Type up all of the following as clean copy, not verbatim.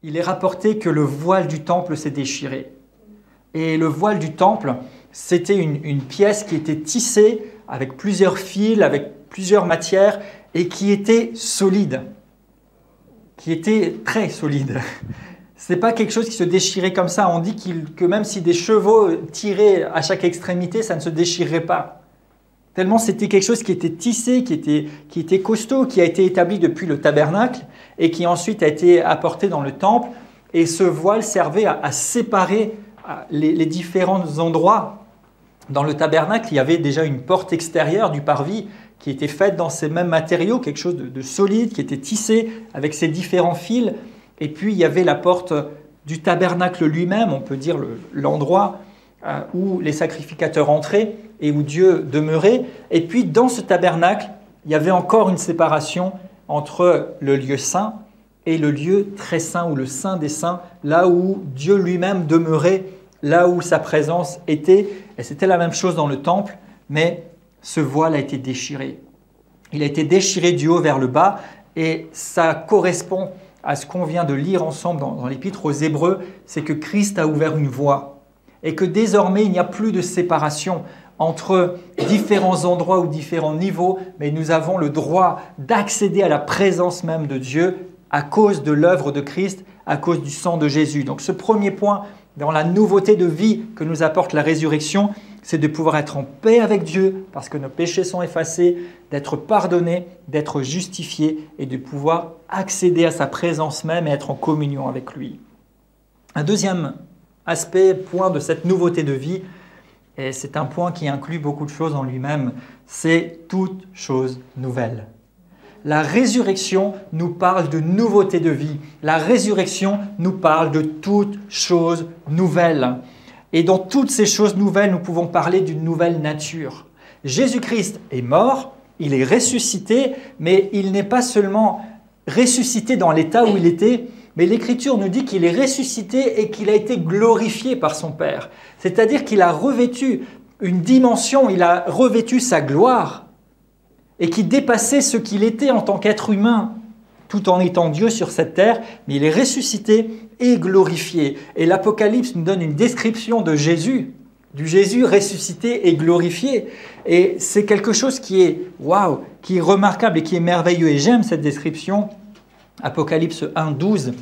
il est rapporté que le voile du temple s'est déchiré. Et le voile du temple, c'était une pièce qui était tissée avec plusieurs fils, avec plusieurs matières, et qui était solide, qui était très solide. Ce n'est pas quelque chose qui se déchirait comme ça. On dit que même si des chevaux tiraient à chaque extrémité, ça ne se déchirerait pas. Tellement c'était quelque chose qui était tissé, qui était costaud, qui a été établi depuis le tabernacle et qui ensuite a été apporté dans le temple. Et ce voile servait à séparer les différents endroits. Dans le tabernacle, il y avait déjà une porte extérieure du parvis qui était faite dans ces mêmes matériaux, quelque chose de solide, qui était tissé avec ses différents fils. Et puis il y avait la porte du tabernacle lui-même, on peut dire l'endroit où les sacrificateurs entraient et où Dieu demeurait. Et puis dans ce tabernacle, il y avait encore une séparation entre le lieu saint et le lieu très saint, ou le saint des saints, là où Dieu lui-même demeurait, là où sa présence était. Et c'était la même chose dans le temple, mais ce voile a été déchiré. Il a été déchiré du haut vers le bas, et ça correspond à ce qu'on vient de lire ensemble dans l'Épître aux Hébreux, c'est que Christ a ouvert une voie, et que désormais il n'y a plus de séparation entre différents endroits ou différents niveaux, mais nous avons le droit d'accéder à la présence même de Dieu à cause de l'œuvre de Christ, à cause du sang de Jésus. Donc ce premier point dans la nouveauté de vie que nous apporte la résurrection, c'est de pouvoir être en paix avec Dieu parce que nos péchés sont effacés, d'être pardonnés, d'être justifiés et de pouvoir accéder à sa présence même et être en communion avec lui. Un deuxième aspect, point de cette nouveauté de vie, et c'est un point qui inclut beaucoup de choses en lui-même, c'est toute chose nouvelle. La résurrection nous parle de nouveauté de vie. La résurrection nous parle de toutes choses nouvelles. Et dans toutes ces choses nouvelles, nous pouvons parler d'une nouvelle nature. Jésus-Christ est mort, il est ressuscité, mais il n'est pas seulement ressuscité dans l'état où il était, mais l'Écriture nous dit qu'il est ressuscité et qu'il a été glorifié par son Père. C'est-à-dire qu'il a revêtu une dimension, il a revêtu sa gloire, et qui dépassait ce qu'il était en tant qu'être humain, tout en étant Dieu sur cette terre, mais il est ressuscité et glorifié. Et l'Apocalypse nous donne une description de Jésus, du Jésus ressuscité et glorifié. Et c'est quelque chose qui est waouh, qui est remarquable et qui est merveilleux. Et j'aime cette description. Apocalypse 1, 12.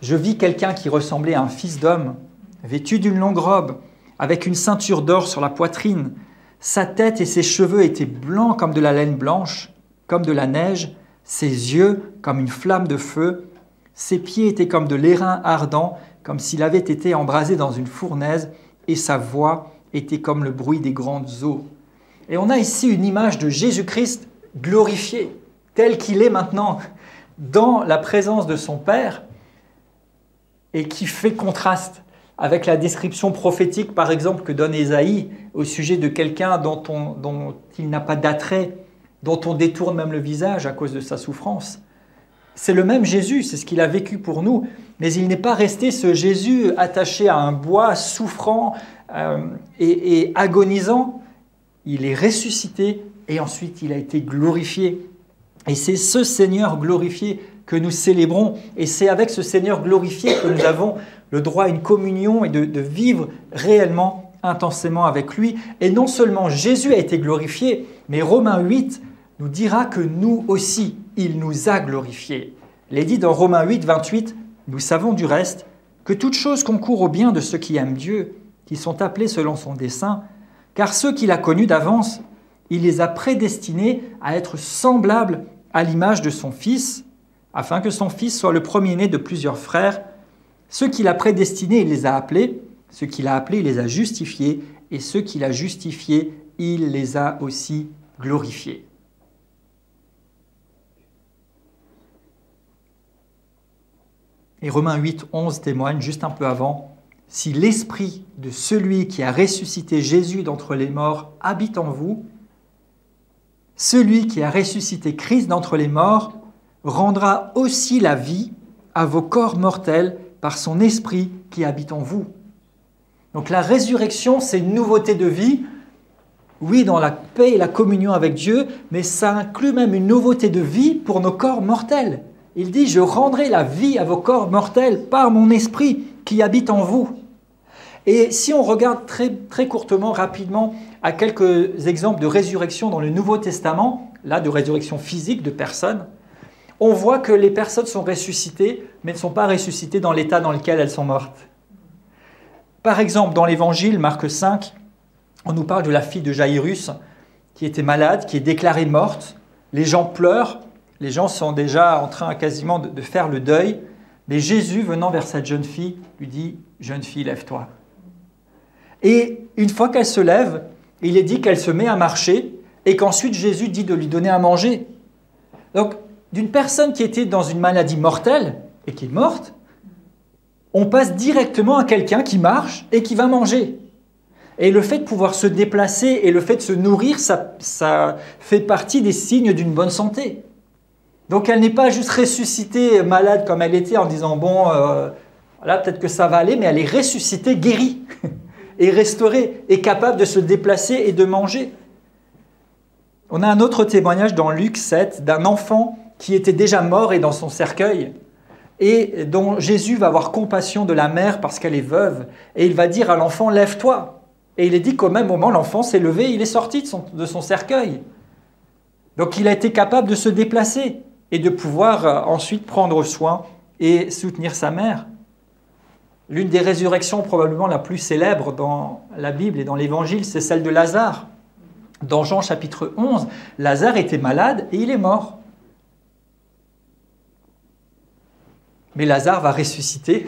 Je vis quelqu'un qui ressemblait à un fils d'homme, vêtu d'une longue robe, avec une ceinture d'or sur la poitrine. Sa tête et ses cheveux étaient blancs comme de la laine blanche, comme de la neige, ses yeux comme une flamme de feu, ses pieds étaient comme de l'airain ardent, comme s'il avait été embrasé dans une fournaise, et sa voix était comme le bruit des grandes eaux. Et on a ici une image de Jésus-Christ glorifié, tel qu'il est maintenant, dans la présence de son Père, et qui fait contraste avec la description prophétique, par exemple, que donne Ésaïe au sujet de quelqu'un dont il n'a pas d'attrait, dont on détourne même le visage à cause de sa souffrance. C'est le même Jésus, c'est ce qu'il a vécu pour nous, mais il n'est pas resté ce Jésus attaché à un bois, souffrant et agonisant. Il est ressuscité et ensuite il a été glorifié. Et c'est ce Seigneur glorifié que nous célébrons, et c'est avec ce Seigneur glorifié que nous avons le droit à une communion et de vivre réellement, intensément avec lui. Et non seulement Jésus a été glorifié, mais Romains 8 nous dira que nous aussi, il nous a glorifiés. Il est dit dans Romains 8, 28, « Nous savons du reste que toute chose concourt au bien de ceux qui aiment Dieu, qui sont appelés selon son dessein, car ceux qu'il a connus d'avance, il les a prédestinés à être semblables à l'image de son Fils, afin que son Fils soit le premier-né de plusieurs frères. Ceux qu'il a prédestinés, il les a appelés. Ceux qu'il a appelés, il les a justifiés. Et ceux qu'il a justifiés, il les a aussi glorifiés. » Et Romains 8, 11 témoigne, juste un peu avant, « Si l'esprit de celui qui a ressuscité Jésus d'entre les morts habite en vous, celui qui a ressuscité Christ d'entre les morts rendra aussi la vie à vos corps mortels par son esprit qui habite en vous. » Donc la résurrection, c'est une nouveauté de vie, oui, dans la paix et la communion avec Dieu, mais ça inclut même une nouveauté de vie pour nos corps mortels. Il dit, je rendrai la vie à vos corps mortels par mon esprit qui habite en vous. Et si on regarde très courtement, rapidement, à quelques exemples de résurrection dans le Nouveau Testament, là de résurrection physique de personnes, on voit que les personnes sont ressuscitées, mais ne sont pas ressuscitées dans l'état dans lequel elles sont mortes. Par exemple, dans l'Évangile, Marc 5, on nous parle de la fille de Jaïrus, qui était malade, qui est déclarée morte. Les gens pleurent, les gens sont déjà en train quasiment de faire le deuil. Mais Jésus, venant vers cette jeune fille, lui dit « Jeune fille, lève-toi ». Et une fois qu'elle se lève, il est dit qu'elle se met à marcher et qu'ensuite Jésus dit de lui donner à manger. Donc, d'une personne qui était dans une maladie mortelle et qui est morte, on passe directement à quelqu'un qui marche et qui va manger. Et le fait de pouvoir se déplacer et le fait de se nourrir, ça fait partie des signes d'une bonne santé. Donc elle n'est pas juste ressuscitée malade comme elle était en disant « bon, là peut-être que ça va aller », mais elle est ressuscitée, guérie et restaurée et capable de se déplacer et de manger. On a un autre témoignage dans Luc 7 d'un enfant qui était déjà mort et dans son cercueil et dont Jésus va avoir compassion de la mère parce qu'elle est veuve et il va dire à l'enfant « lève-toi ». Et il est dit qu'au même moment, l'enfant s'est levé, il est sorti de son cercueil. Donc il a été capable de se déplacer et de pouvoir ensuite prendre soin et soutenir sa mère. L'une des résurrections probablement la plus célèbre dans la Bible et dans l'Évangile, c'est celle de Lazare. Dans Jean chapitre 11, Lazare était malade et il est mort. Mais Lazare va ressusciter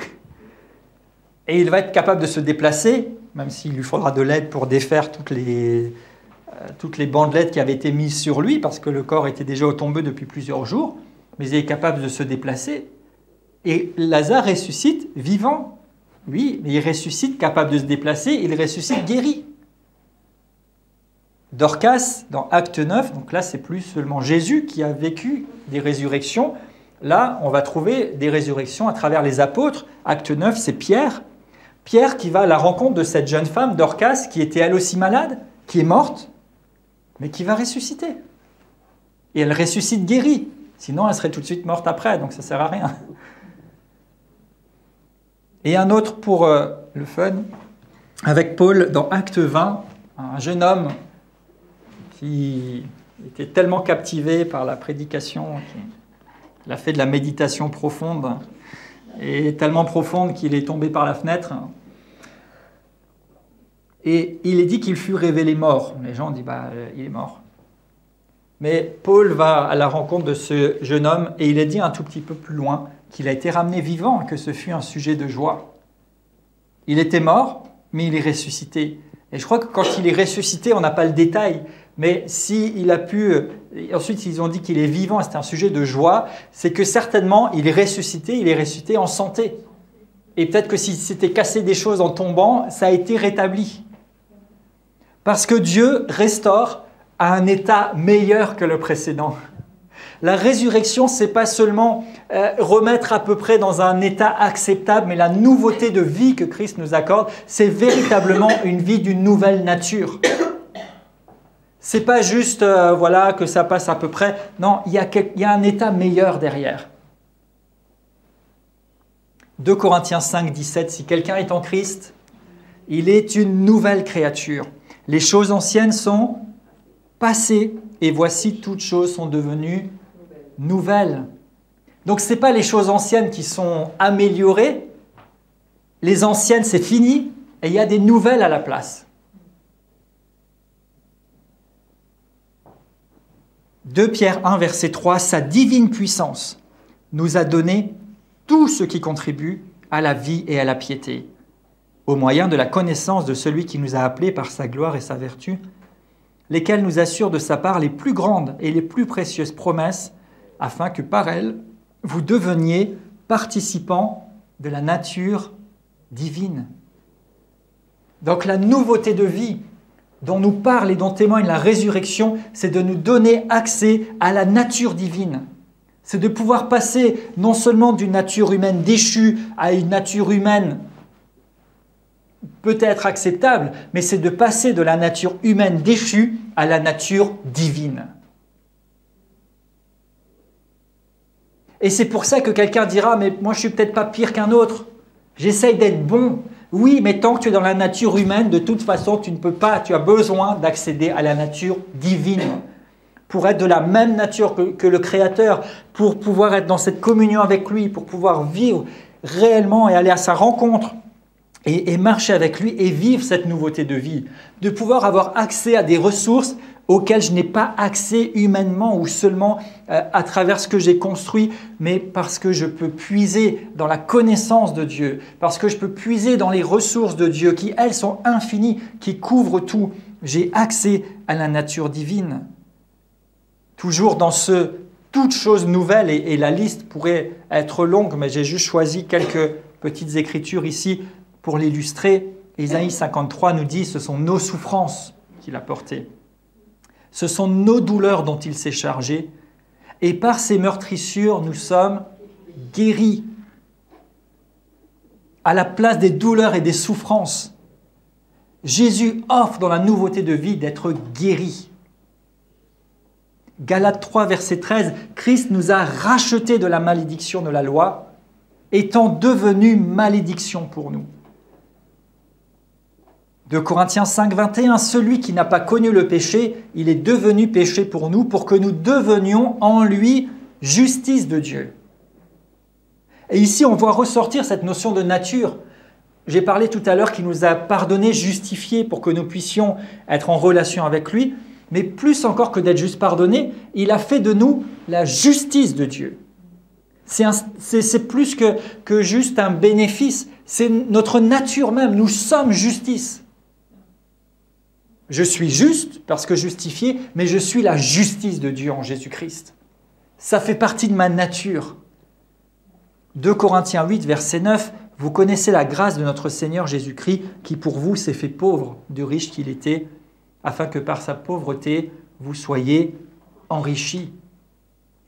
et il va être capable de se déplacer, même s'il lui faudra de l'aide pour défaire toutes les bandelettes qui avaient été mises sur lui, parce que le corps était déjà au tombeau depuis plusieurs jours, mais il est capable de se déplacer. Et Lazare ressuscite vivant. Oui, mais il ressuscite capable de se déplacer, il ressuscite guéri. Dorcas, dans Acte 9, donc là c'est plus seulement Jésus qui a vécu des résurrections. Là, on va trouver des résurrections à travers les apôtres. Acte 9, c'est Pierre. Pierre qui va à la rencontre de cette jeune femme, Dorcas, qui était elle aussi malade, qui est morte, mais qui va ressusciter. Et elle ressuscite guérie. Sinon, elle serait tout de suite morte après, donc ça ne sert à rien. Et un autre pour le fun, avec Paul dans Acte 20, un jeune homme qui était tellement captivé par la prédication qu'il a fait de la méditation profonde, et tellement profonde qu'il est tombé par la fenêtre. Et il est dit qu'il fut révélé mort. Les gens disent il est mort. Mais Paul va à la rencontre de ce jeune homme et il est dit un tout petit peu plus loin qu'il a été ramené vivant, que ce fut un sujet de joie. Il était mort, mais il est ressuscité. Et je crois que quand il est ressuscité, on n'a pas le détail, mais s'il a pu... Ensuite, ils ont dit qu'il est vivant, c'est un sujet de joie, c'est que certainement, il est ressuscité en santé. Et peut-être que s'il s'était cassé des choses en tombant, ça a été rétabli. Parce que Dieu restaure à un état meilleur que le précédent. La résurrection, ce n'est pas seulement remettre à peu près dans un état acceptable, mais la nouveauté de vie que Christ nous accorde, c'est véritablement une vie d'une nouvelle nature. Ce n'est pas juste que ça passe à peu près. Non, il y a un état meilleur derrière. 2 Corinthiens 5, 17, si quelqu'un est en Christ, il est une nouvelle créature. Les choses anciennes sont passées et voici toutes choses sont devenues nouvelles. Donc ce n'est pas les choses anciennes qui sont améliorées, les anciennes c'est fini et il y a des nouvelles à la place. 2 Pierre 1, verset 3, sa divine puissance nous a donné tout ce qui contribue à la vie et à la piété, au moyen de la connaissance de celui qui nous a appelés par sa gloire et sa vertu, lesquels nous assurent de sa part les plus grandes et les plus précieuses promesses, afin que par elles, vous deveniez participants de la nature divine. Donc la nouveauté de vie dont nous parle et dont témoigne la résurrection, c'est de nous donner accès à la nature divine. C'est de pouvoir passer non seulement d'une nature humaine déchue à une nature humaine peut-être acceptable, mais c'est de passer de la nature humaine déchue à la nature divine. Et c'est pour ça que quelqu'un dira, mais moi je suis peut-être pas pire qu'un autre. J'essaye d'être bon. Oui, mais tant que tu es dans la nature humaine, de toute façon, tu ne peux pas, tu as besoin d'accéder à la nature divine pour être de la même nature que le Créateur, pour pouvoir être dans cette communion avec lui, pour pouvoir vivre réellement et aller à sa rencontre et marcher avec lui et vivre cette nouveauté de vie, de pouvoir avoir accès à des ressources auxquelles je n'ai pas accès humainement ou seulement à travers ce que j'ai construit, mais parce que je peux puiser dans la connaissance de Dieu, parce que je peux puiser dans les ressources de Dieu qui, elles, sont infinies, qui couvrent tout. J'ai accès à la nature divine. Toujours dans ce toutes choses nouvelles, et la liste pourrait être longue, mais j'ai juste choisi quelques petites écritures ici pour l'illustrer. Ésaïe 53 nous dit, ce sont nos souffrances qu'il a portées. Ce sont nos douleurs dont il s'est chargé, et par ses meurtrissures, nous sommes guéris. À la place des douleurs et des souffrances, Jésus offre dans la nouveauté de vie d'être guéri. Galates 3, verset 13, Christ nous a rachetés de la malédiction de la loi, étant devenu malédiction pour nous. 2 Corinthiens 5, 21, celui qui n'a pas connu le péché, il est devenu péché pour nous, pour que nous devenions en lui justice de Dieu. Et ici, on voit ressortir cette notion de nature. J'ai parlé tout à l'heure qu'il nous a pardonné, justifié pour que nous puissions être en relation avec lui. Mais plus encore que d'être juste pardonné, il a fait de nous la justice de Dieu. C'est plus que juste un bénéfice, c'est notre nature même, nous sommes justice. Je suis juste parce que justifié, mais je suis la justice de Dieu en Jésus-Christ. Ça fait partie de ma nature. 2 Corinthiens 8, verset 9, « Vous connaissez la grâce de notre Seigneur Jésus-Christ, qui pour vous s'est fait pauvre, de riche qu'il était, afin que par sa pauvreté, vous soyez enrichis. »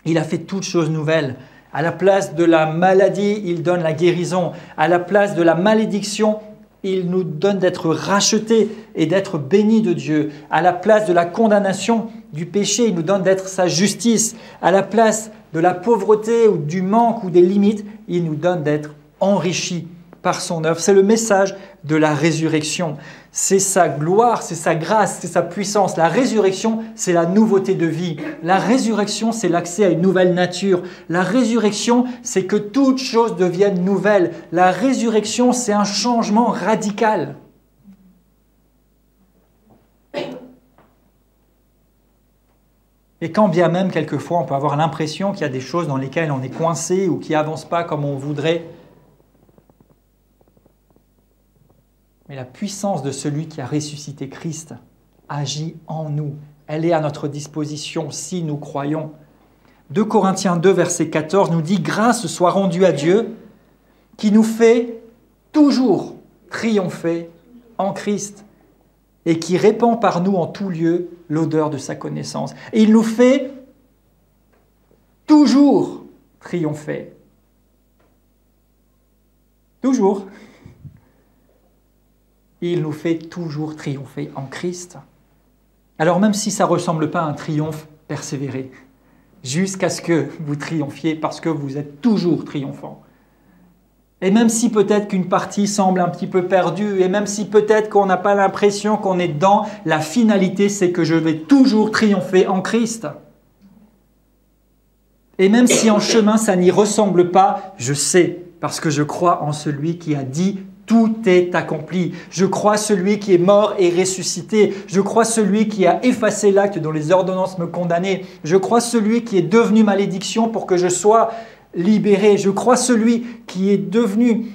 Il a fait toutes choses nouvelles. À la place de la maladie, il donne la guérison. À la place de la malédiction, il nous donne d'être rachetés et d'être bénis de Dieu. À la place de la condamnation du péché, il nous donne d'être sa justice. À la place de la pauvreté ou du manque ou des limites, il nous donne d'être enrichis par son œuvre. C'est le message de la résurrection. C'est sa gloire, c'est sa grâce, c'est sa puissance. La résurrection, c'est la nouveauté de vie. La résurrection, c'est l'accès à une nouvelle nature. La résurrection, c'est que toutes choses deviennent nouvelles. La résurrection, c'est un changement radical. Et quand bien même, quelquefois, on peut avoir l'impression qu'il y a des choses dans lesquelles on est coincé ou qui n'avancent pas comme on voudrait, mais la puissance de celui qui a ressuscité Christ agit en nous. Elle est à notre disposition si nous croyons. 2 Corinthiens 2, verset 14 nous dit « Grâce soit rendue à Dieu qui nous fait toujours triompher en Christ et qui répand par nous en tout lieu l'odeur de sa connaissance. » Et il nous fait toujours triompher. Toujours. Il nous fait toujours triompher en Christ. Alors même si ça ne ressemble pas à un triomphe, persévérez, jusqu'à ce que vous triomphiez parce que vous êtes toujours triomphant. Et même si peut-être qu'une partie semble un petit peu perdue, et même si peut-être qu'on n'a pas l'impression qu'on est dedans, la finalité c'est que je vais toujours triompher en Christ. Et même si en chemin ça n'y ressemble pas, je sais, parce que je crois en celui qui a dit « Tout est accompli. Je crois celui qui est mort et ressuscité. Je crois celui qui a effacé l'acte dont les ordonnances me condamnaient. Je crois celui qui est devenu malédiction pour que je sois libéré. Je crois celui qui est devenu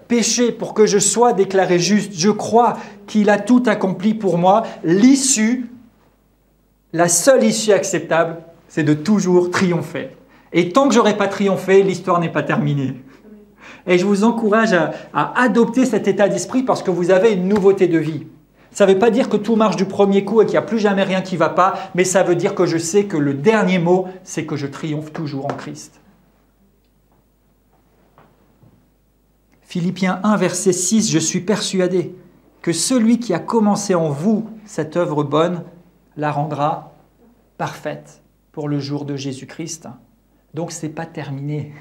péché pour que je sois déclaré juste. Je crois qu'il a tout accompli pour moi. L'issue, la seule issue acceptable, c'est de toujours triompher. Et tant que je n'aurai pas triomphé, l'histoire n'est pas terminée. Et je vous encourage à adopter cet état d'esprit parce que vous avez une nouveauté de vie. Ça ne veut pas dire que tout marche du premier coup et qu'il n'y a plus jamais rien qui ne va pas, mais ça veut dire que je sais que le dernier mot, c'est que je triomphe toujours en Christ. Philippiens 1, verset 6, « Je suis persuadé que celui qui a commencé en vous cette œuvre bonne la rendra parfaite pour le jour de Jésus-Christ. » Donc ce n'est pas terminé.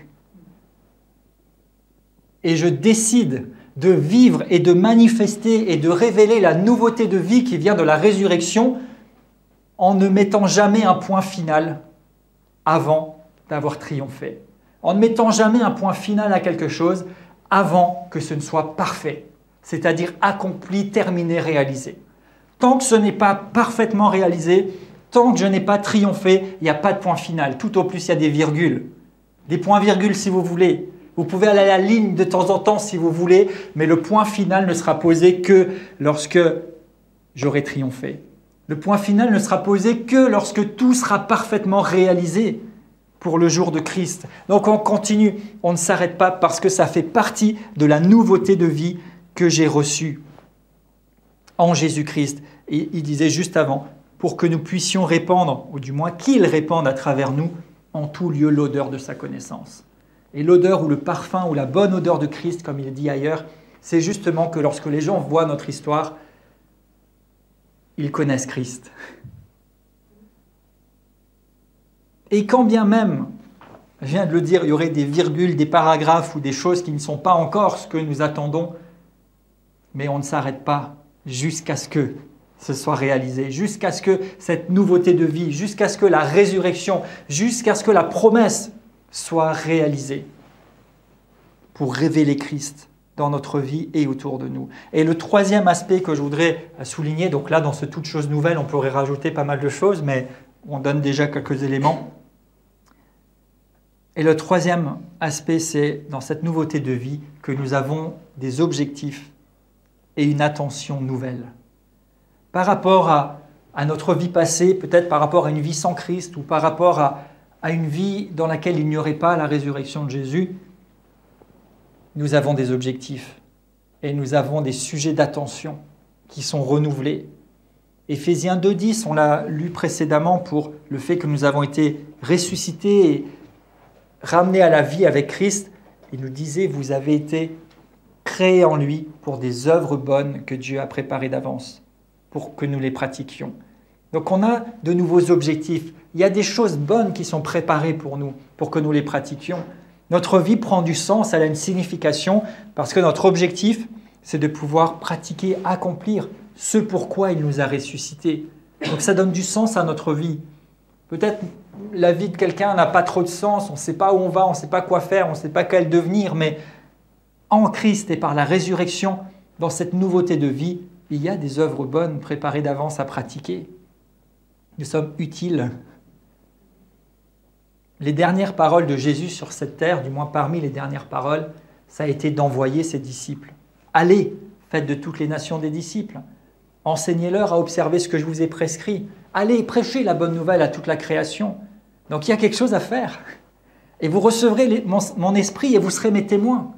Et je décide de vivre et de manifester et de révéler la nouveauté de vie qui vient de la résurrection en ne mettant jamais un point final avant d'avoir triomphé. En ne mettant jamais un point final à quelque chose avant que ce ne soit parfait, c'est-à-dire accompli, terminé, réalisé. Tant que ce n'est pas parfaitement réalisé, tant que je n'ai pas triomphé, il n'y a pas de point final. Tout au plus, il y a des virgules. Des points-virgules si vous voulez. Vous pouvez aller à la ligne de temps en temps si vous voulez, mais le point final ne sera posé que lorsque j'aurai triomphé. Le point final ne sera posé que lorsque tout sera parfaitement réalisé pour le jour de Christ. Donc on continue, on ne s'arrête pas parce que ça fait partie de la nouveauté de vie que j'ai reçue en Jésus-Christ. Et il disait juste avant, pour que nous puissions répandre, ou du moins qu'il répande à travers nous, en tout lieu l'odeur de sa connaissance. Et l'odeur ou le parfum ou la bonne odeur de Christ, comme il dit ailleurs, c'est justement que lorsque les gens voient notre histoire, ils connaissent Christ. Et quand bien même, je viens de le dire, il y aurait des virgules, des paragraphes ou des choses qui ne sont pas encore ce que nous attendons, mais on ne s'arrête pas jusqu'à ce que ce soit réalisé, jusqu'à ce que cette nouveauté de vie, jusqu'à ce que la résurrection, jusqu'à ce que la promesse soit réalisée pour révéler Christ dans notre vie et autour de nous. Et le troisième aspect que je voudrais souligner, donc là dans ce toutes choses nouvelles, on pourrait rajouter pas mal de choses, mais on donne déjà quelques éléments. Et le troisième aspect, c'est dans cette nouveauté de vie que nous avons des objectifs et une attention nouvelle. Par rapport à notre vie passée, peut-être par rapport à une vie sans Christ ou par rapport à une vie dans laquelle il n'y aurait pas la résurrection de Jésus, nous avons des objectifs et nous avons des sujets d'attention qui sont renouvelés. Éphésiens 2,10, on l'a lu précédemment pour le fait que nous avons été ressuscités et ramenés à la vie avec Christ. Il nous disait, vous avez été créés en lui pour des œuvres bonnes que Dieu a préparées d'avance, pour que nous les pratiquions. Donc on a de nouveaux objectifs. Il y a des choses bonnes qui sont préparées pour nous, pour que nous les pratiquions. Notre vie prend du sens, elle a une signification, parce que notre objectif, c'est de pouvoir pratiquer, accomplir ce pourquoi il nous a ressuscités. Donc ça donne du sens à notre vie. Peut-être la vie de quelqu'un n'a pas trop de sens, on ne sait pas où on va, on ne sait pas quoi faire, on ne sait pas quel devenir, mais en Christ et par la résurrection, dans cette nouveauté de vie, il y a des œuvres bonnes préparées d'avance à pratiquer. Nous sommes utiles. Les dernières paroles de Jésus sur cette terre, du moins parmi les dernières paroles, ça a été d'envoyer ses disciples. Allez, faites de toutes les nations des disciples. Enseignez-leur à observer ce que je vous ai prescrit. Allez, prêchez la bonne nouvelle à toute la création. Donc il y a quelque chose à faire. Et vous recevrez mon esprit et vous serez mes témoins.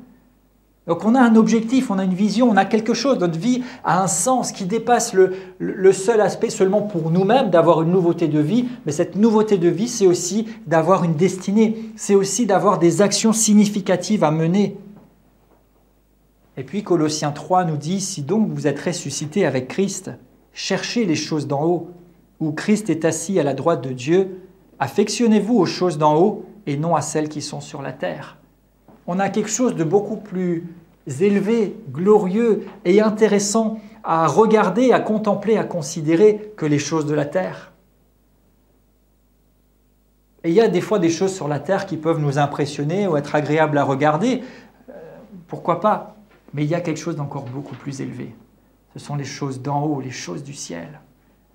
Donc on a un objectif, on a une vision, on a quelque chose. Notre vie a un sens qui dépasse le seul aspect seulement pour nous-mêmes d'avoir une nouveauté de vie. Mais cette nouveauté de vie, c'est aussi d'avoir une destinée. C'est aussi d'avoir des actions significatives à mener. Et puis Colossiens 3 nous dit, si donc vous êtes ressuscités avec Christ, cherchez les choses d'en haut, où Christ est assis à la droite de Dieu. Affectionnez-vous aux choses d'en haut et non à celles qui sont sur la terre. On a quelque chose de beaucoup plus élevé, glorieux et intéressant à regarder, à contempler, à considérer que les choses de la terre. Et il y a des fois des choses sur la terre qui peuvent nous impressionner ou être agréables à regarder. Pourquoi pas? Mais il y a quelque chose d'encore beaucoup plus élevé. Ce sont les choses d'en haut, les choses du ciel,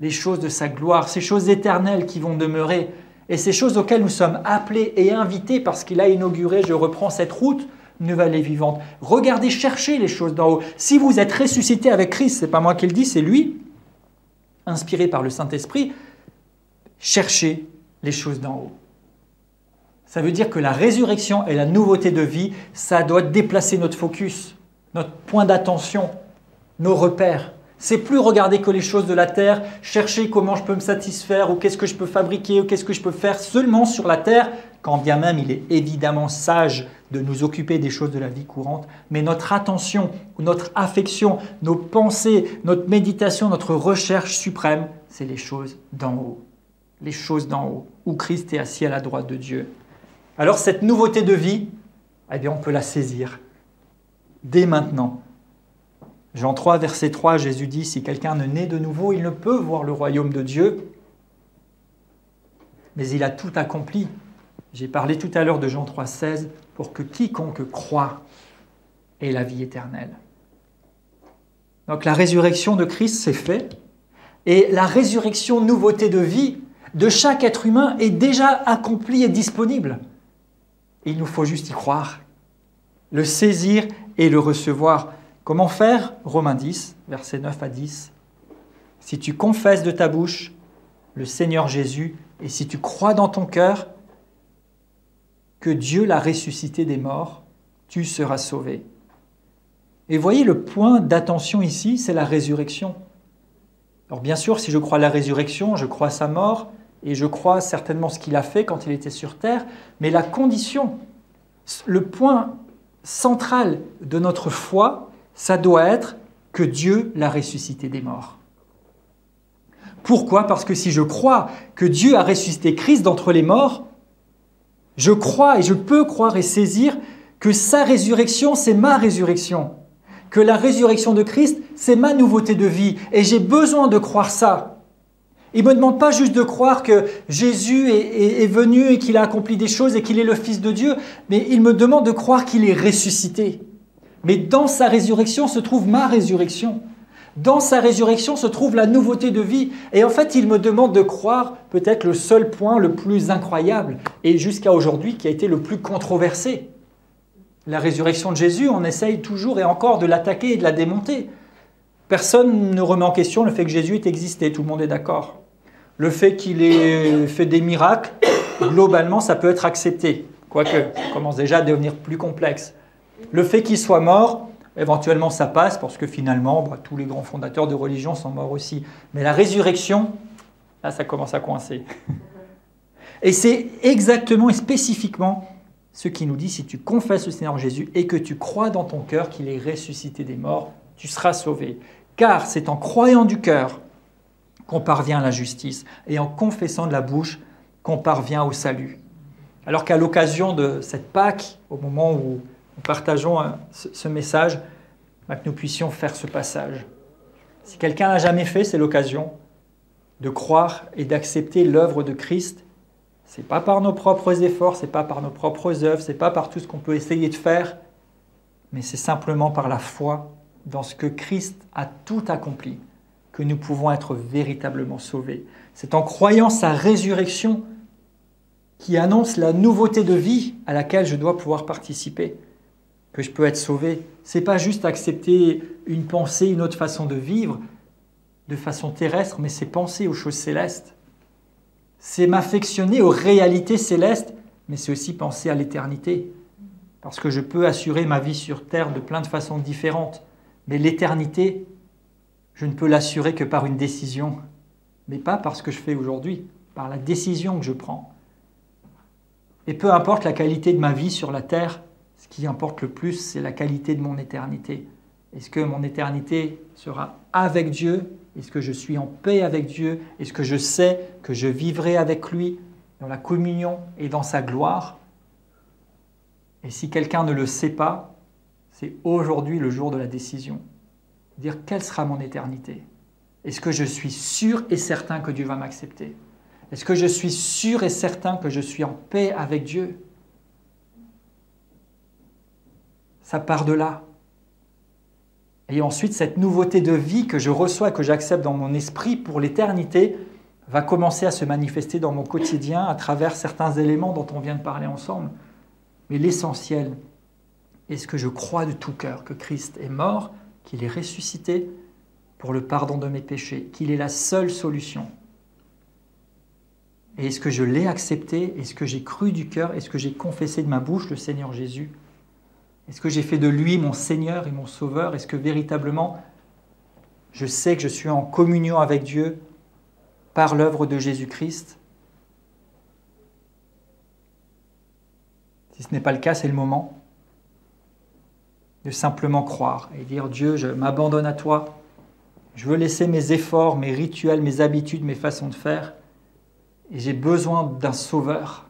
les choses de sa gloire, ces choses éternelles qui vont demeurer. Et ces choses auxquelles nous sommes appelés et invités parce qu'il a inauguré, je reprends cette route, nouvelle et vivante. Regardez, cherchez les choses d'en haut. Si vous êtes ressuscité avec Christ, ce n'est pas moi qui le dis, c'est lui, inspiré par le Saint-Esprit, cherchez les choses d'en haut. Ça veut dire que la résurrection et la nouveauté de vie, ça doit déplacer notre focus, notre point d'attention, nos repères. C'est plus regarder que les choses de la terre, chercher comment je peux me satisfaire ou qu'est-ce que je peux fabriquer ou qu'est-ce que je peux faire seulement sur la terre, quand bien même il est évidemment sage de nous occuper des choses de la vie courante. Mais notre attention, notre affection, nos pensées, notre méditation, notre recherche suprême, c'est les choses d'en haut. Les choses d'en haut, où Christ est assis à la droite de Dieu. Alors cette nouveauté de vie, eh bien, on peut la saisir dès maintenant. Jean 3, verset 3, Jésus dit, « Si quelqu'un ne naît de nouveau, il ne peut voir le royaume de Dieu. » Mais il a tout accompli. J'ai parlé tout à l'heure de Jean 3, 16, pour que quiconque croit ait la vie éternelle. Donc la résurrection de Christ, c'est fait. Et la résurrection, nouveauté de vie, de chaque être humain est déjà accomplie et disponible. Il nous faut juste y croire, le saisir et le recevoir. Comment faire? Romains 10, versets 9 à 10. « Si tu confesses de ta bouche le Seigneur Jésus, et si tu crois dans ton cœur que Dieu l'a ressuscité des morts, tu seras sauvé. » Et voyez, le point d'attention ici, c'est la résurrection. Alors bien sûr, si je crois à la résurrection, je crois à sa mort, et je crois certainement ce qu'il a fait quand il était sur terre, mais la condition, le point central de notre foi, ça doit être que Dieu l'a ressuscité des morts. Pourquoi? Parce que si je crois que Dieu a ressuscité Christ d'entre les morts, je crois et je peux croire et saisir que sa résurrection, c'est ma résurrection. Que la résurrection de Christ, c'est ma nouveauté de vie. Et j'ai besoin de croire ça. Il ne me demande pas juste de croire que Jésus est venu et qu'il a accompli des choses et qu'il est le Fils de Dieu, mais il me demande de croire qu'il est ressuscité. Mais dans sa résurrection se trouve ma résurrection. Dans sa résurrection se trouve la nouveauté de vie. Et en fait, il me demande de croire peut-être le seul point le plus incroyable et jusqu'à aujourd'hui qui a été le plus controversé. La résurrection de Jésus, on essaye toujours et encore de l'attaquer et de la démonter. Personne ne remet en question le fait que Jésus ait existé, tout le monde est d'accord. Le fait qu'il ait fait des miracles, globalement, ça peut être accepté. Quoique, ça commence déjà à devenir plus complexe. Le fait qu'il soit mort, éventuellement ça passe, parce que finalement, tous les grands fondateurs de religion sont morts aussi. Mais la résurrection, là, ça commence à coincer. Et c'est exactement et spécifiquement ce qui nous dit, si tu confesses le Seigneur Jésus et que tu crois dans ton cœur qu'il est ressuscité des morts, tu seras sauvé. Car c'est en croyant du cœur qu'on parvient à la justice et en confessant de la bouche qu'on parvient au salut. Alors qu'à l'occasion de cette Pâque, au moment où nous partageons ce message, que nous puissions faire ce passage. Si quelqu'un n'a jamais fait, c'est l'occasion de croire et d'accepter l'œuvre de Christ. Ce n'est pas par nos propres efforts, ce n'est pas par nos propres œuvres, ce n'est pas par tout ce qu'on peut essayer de faire, mais c'est simplement par la foi dans ce que Christ a tout accompli, que nous pouvons être véritablement sauvés. C'est en croyant sa résurrection qui annonce la nouveauté de vie à laquelle je dois pouvoir participer, que je peux être sauvé. Ce n'est pas juste accepter une pensée, une autre façon de vivre, de façon terrestre, mais c'est penser aux choses célestes. C'est m'affectionner aux réalités célestes, mais c'est aussi penser à l'éternité. Parce que je peux assurer ma vie sur terre de plein de façons différentes. Mais l'éternité, je ne peux l'assurer que par une décision. Mais pas par ce que je fais aujourd'hui, par la décision que je prends. Et peu importe la qualité de ma vie sur la terre, ce qui importe le plus, c'est la qualité de mon éternité. Est-ce que mon éternité sera avec Dieu? Est-ce que je suis en paix avec Dieu? Est-ce que je sais que je vivrai avec lui dans la communion et dans sa gloire? Et si quelqu'un ne le sait pas, c'est aujourd'hui le jour de la décision. Dire quelle sera mon éternité? Est-ce que je suis sûr et certain que Dieu va m'accepter? Est-ce que je suis sûr et certain que je suis en paix avec Dieu? Ça part de là. Et ensuite, cette nouveauté de vie que je reçois, que j'accepte dans mon esprit pour l'éternité, va commencer à se manifester dans mon quotidien à travers certains éléments dont on vient de parler ensemble. Mais l'essentiel, est-ce que je crois de tout cœur que Christ est mort, qu'il est ressuscité pour le pardon de mes péchés, qu'il est la seule solution? Et est-ce que je l'ai accepté? Est-ce que j'ai cru du cœur? Est-ce que j'ai confessé de ma bouche le Seigneur Jésus? Est-ce que j'ai fait de lui mon Seigneur et mon Sauveur? Est-ce que véritablement je sais que je suis en communion avec Dieu par l'œuvre de Jésus-Christ? Si ce n'est pas le cas, c'est le moment de simplement croire et dire « Dieu, je m'abandonne à toi. Je veux laisser mes efforts, mes rituels, mes habitudes, mes façons de faire. Et j'ai besoin d'un Sauveur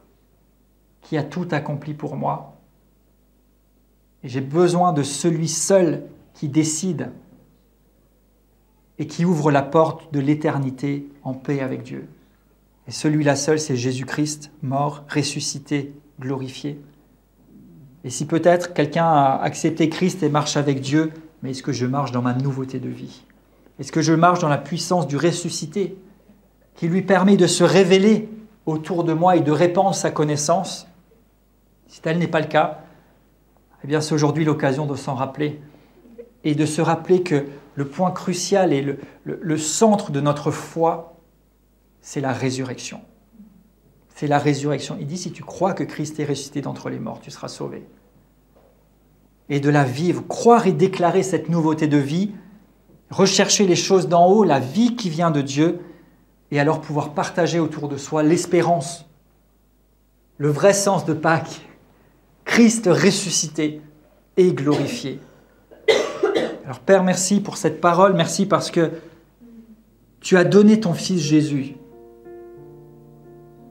qui a tout accompli pour moi. Et j'ai besoin de celui seul qui décide et qui ouvre la porte de l'éternité en paix avec Dieu. Et celui-là seul, c'est Jésus-Christ, mort, ressuscité, glorifié. Et si peut-être quelqu'un a accepté Christ et marche avec Dieu, mais est-ce que je marche dans ma nouveauté de vie? Est-ce que je marche dans la puissance du ressuscité qui lui permet de se révéler autour de moi et de répandre sa connaissance? Si tel n'est pas le cas, eh bien c'est aujourd'hui l'occasion de s'en rappeler et de se rappeler que le point crucial et le centre de notre foi, c'est la résurrection. C'est la résurrection. Il dit, si tu crois que Christ est ressuscité d'entre les morts, tu seras sauvé. Et de la vivre, croire et déclarer cette nouveauté de vie, rechercher les choses d'en haut, la vie qui vient de Dieu, et alors pouvoir partager autour de soi l'espérance, le vrai sens de Pâques, Christ ressuscité et glorifié. Alors Père, merci pour cette parole, merci parce que tu as donné ton Fils Jésus,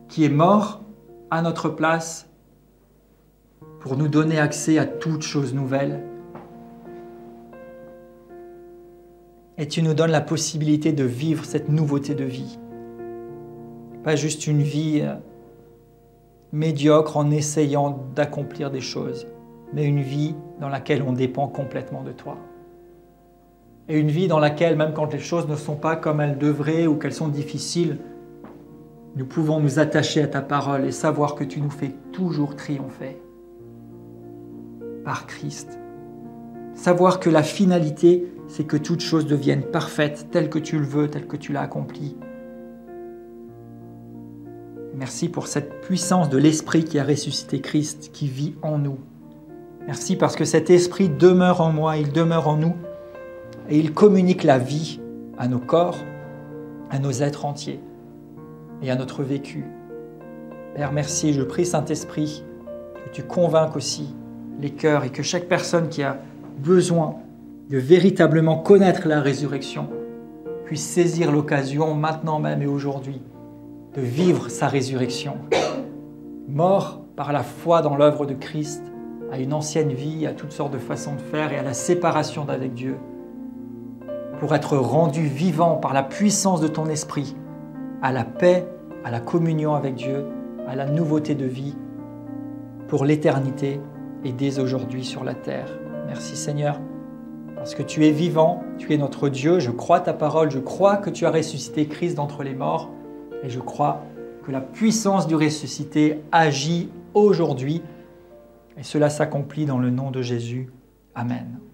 qui est mort à notre place pour nous donner accès à toutes choses nouvelles. Et tu nous donnes la possibilité de vivre cette nouveauté de vie. Pas juste une vie médiocre en essayant d'accomplir des choses, mais une vie dans laquelle on dépend complètement de toi. Et une vie dans laquelle, même quand les choses ne sont pas comme elles devraient ou qu'elles sont difficiles, nous pouvons nous attacher à ta parole et savoir que tu nous fais toujours triompher par Christ. Savoir que la finalité, c'est que toutes choses deviennent parfaites, telles que tu le veux, telles que tu l'as accompli. Merci pour cette puissance de l'Esprit qui a ressuscité Christ, qui vit en nous. Merci parce que cet Esprit demeure en moi, il demeure en nous et il communique la vie à nos corps, à nos êtres entiers et à notre vécu. Père, merci, je prie Saint-Esprit que tu convainques aussi les cœurs et que chaque personne qui a besoin de véritablement connaître la résurrection puisse saisir l'occasion maintenant même et aujourd'hui de vivre sa résurrection. Mort par la foi dans l'œuvre de Christ, à une ancienne vie, à toutes sortes de façons de faire et à la séparation d'avec Dieu, pour être rendu vivant par la puissance de ton esprit, à la paix, à la communion avec Dieu, à la nouveauté de vie, pour l'éternité et dès aujourd'hui sur la terre. Merci Seigneur, parce que tu es vivant, tu es notre Dieu, je crois ta parole, je crois que tu as ressuscité Christ d'entre les morts, et je crois que la puissance du ressuscité agit aujourd'hui, et cela s'accomplit dans le nom de Jésus. Amen.